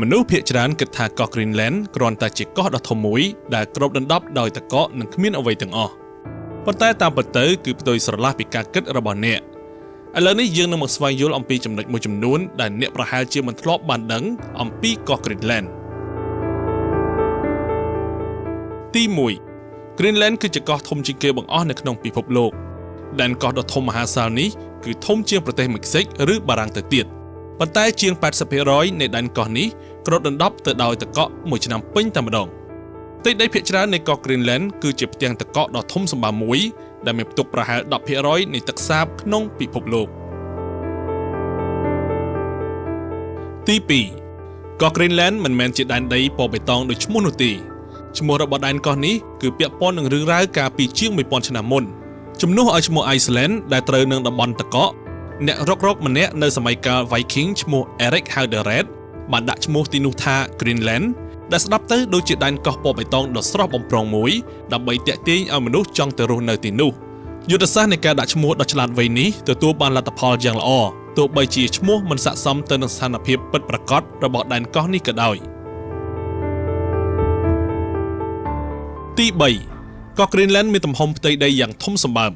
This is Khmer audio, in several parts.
មនុស្សភាគច្រើនគិតថាកោះ Greenland គ្រាន់តែជាកោះដ៏ធំមួយដែលគ្របដណ្ដប់ដោយទឹកកកនិងគ្មានអ្វីទាំងអស់ប៉ុន្តែតាមពិតទៅគឺផ្ទុយស្រឡះពីការគិតរបស់អ្នកឥឡូវនេះយើងនឹងមកស្វែងយល់អំពីចំណុចមួយចំនួនដែលអ្នកប្រហែលជាមិនធ្លាប់បានដឹងអំពីកោះ Greenland ទី1 Greenland គឺជាកោះធំជាងគេបង្អស់នៅក្នុងពិភពលោកដែនកោះដ៏ធំមហាសាលនេះគឺធំជាងប្រទេសមិចស៊ិកឬបារាំងទៅទៀតប៉ុន្តែជាង 80% នៃដែនកោះនេះគ្របដណ្ដប់ទៅដោយទឹកកកមួយឆ្នាំពេញតែម្ដងផ្ទៃដីភាគច្រើននៃកោះ Greenland គឺជាផ្ទាំងទឹកកកដ៏ធំសម្បើមមួយដែលមានផ្ទុកប្រហែល 10% នៃទឹកសាបក្នុងពិភពលោកទី2កោះ Greenland មិនមែនជាដែនដីពណ៌បៃតងដូចឈ្មោះនោះទេឈ្មោះរបស់ដែនកោះនេះគឺពាក់ព័ន្ធនឹងរឿងរ៉ាវកាលពីជាង 1000 ឆ្នាំមុនជំនួសឲ្យឈ្មោះ Iceland ដែលត្រូវនឹងតំបន់ទឹកកកអ្នករុកម្នាក់នៅសម័យកាល Viking ឈ្មោះ Eric Haudered បានដាក់ឈ្មោះទីនោះថា Greenland ដែលស្ដាប់ទៅដូចជាដែនកោះពណ៌បៃតងដ៏ស្រស់បំព្រងមួយដើម្បីទាក់ទាញឲ្យមនុស្សចង់ទៅរស់នៅទីនោះយុទ្ធសាស្ត្រនៃការដាក់ឈ្មោះដ៏ឆ្លាតវៃនេះទទួលបានលទ្ធផលយ៉ាងល្អទោះបីជាឈ្មោះមិនស័ក្តិសមទៅនឹងស្ថានភាពពិតប្រាកដរបស់ដែនកោះនេះក៏ដោយទី3កោះ Greenland មានទំហំផ្ទៃដីយ៉ាងធំសម្បើម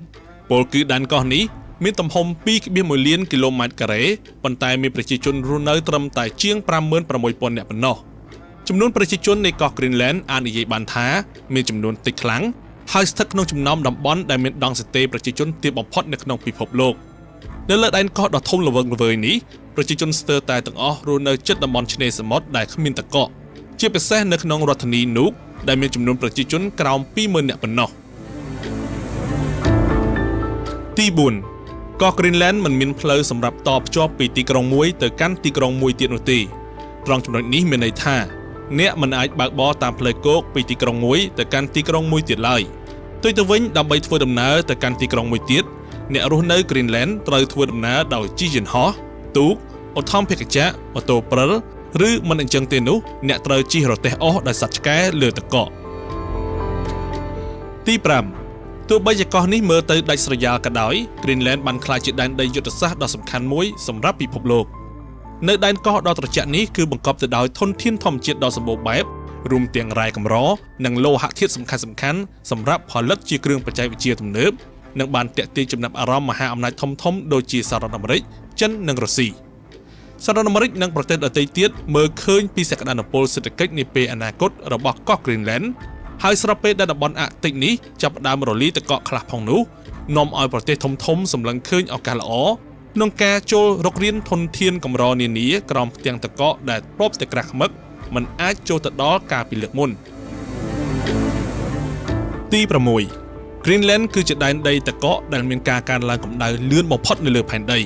ពលគឺដែនកោះនេះមានទំហំ 2.1 លានគីឡូម៉ែត្រការ៉េប៉ុន្តែមានប្រជាជនរស់នៅត្រឹមតែជាង 56,000 នាក់ប៉ុណ្ណោះចំនួនប្រជាជននៃកោះ Greenland អាចនិយាយបានថាមានចំនួនតិចខ្លាំងហើយស្ថិតក្នុងចំណោមតំបន់ដែលមានដង់សីតេប្រជាជនទាបបំផុតនៅក្នុងពិភពលោកនៅលើដែនកោះដ៏ធំល្វឹងល្វើយនេះប្រជាជនស្ទើរតែទាំងអស់រស់នៅជិតតំបន់ឆ្នេរសមុទ្រដែលគ្មានទឹកកកជាពិសេសនៅក្នុងរដ្ឋធានី Nuuk ដែលមានចំនួនប្រជាជនក្រោម 20,000 នាក់ប៉ុណ្ណោះទី4កោះ Greenland មិនមានផ្លូវសម្រាប់តភ្ជាប់ពីទីក្រុងមួយទៅកាន់ទីក្រុងមួយទៀតនោះទេត្រង់ចំណុចនេះមានន័យថាអ្នកមិនអាចបើកបរតាមផ្លូវគោកពីទីក្រុងមួយទៅកាន់ទីក្រុងមួយទៀតឡើយផ្ទុយទៅវិញដើម្បីធ្វើដំណើរទៅកាន់ទីក្រុងមួយទៀតអ្នករស់នៅ Greenland ត្រូវធ្វើដំណើរដោយជិះយន្តហោះទូកអូថូភាគចក្រម៉ូតូព្រិលឬមិនអញ្ចឹងទេនោះអ្នកត្រូវជិះរទេះអុសដោយសត្វឆ្កែលើទឹកកកទី5ទោះបីជាកោះនេះមើលទៅដាច់ស្រយាលក៏ដោយ Greenland បានក្លាយជាដែនដីយុទ្ធសាស្ត្រដ៏សំខាន់មួយសម្រាប់ពិភពលោកនៅដែនកោះដ៏ត្រជាក់នេះគឺបង្កប់ទៅដោយធនធានធម្មជាតិដ៏សម្បូរបែបរួមទាំងរ៉ែកម្រនិងលោហៈធាតុសំខាន់ៗសម្រាប់ផលិតជាគ្រឿងបច្ចេកវិទ្យាទំនើបនិងបានទាក់ទាញចំណាប់អារម្មណ៍មហាអំណាចធំៗដូចជាសហរដ្ឋអាមេរិកចិននិងរុស្ស៊ីសហរដ្ឋអាមេរិកនិងប្រទេសដទៃទៀតមើលឃើញពីសក្តានុពលសេដ្ឋកិច្ចនាពេលអនាគតរបស់កោះ Greenland ហើយស្របពេលដែលតំបន់អាកតិចនេះចាប់ផ្ដើមរលាយទឹកកកខ្លះផងនោះនាំឲ្យប្រទេសធំៗសម្លឹងឃើញឱកាសល្អក្នុងការចូលរុករានធនធានកម្រនានាក្រោមផ្ទាំងទឹកកកដែលធ្លាប់តែក្រាស់ឃ្មឹកមិនអាចចូលទៅដល់កាលពីលើកមុនទី6 Greenland គឺជាដែនដីទឹកកកដែលមានការកើនឡើងកម្ដៅលឿនបំផុតនៅលើផែនដី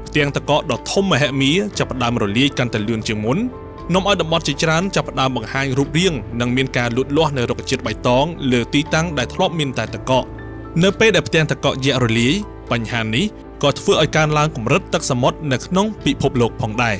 ផ្ទាំងទឹកកកដ៏ធំមហិមាចាប់ផ្ដើមរលាយកាន់តែលឿនជាងមុននាំឲ្យតំបន់ជាច្រើនចាប់ផ្ដើមបង្ហាញរូបរាងនិងមានការលូតលាស់នៅរុក្ខជាតិបៃតងលើទីតាំងដែលធ្លាប់មានតែទឹកកកនៅពេលដែលផ្ទាំងទឹកកកយៈរលាយបញ្ហានេះក៏ធ្វើឲ្យកើនឡើងកម្រិតទឹកសមុទ្រនៅក្នុងពិភពលោកផងដែរ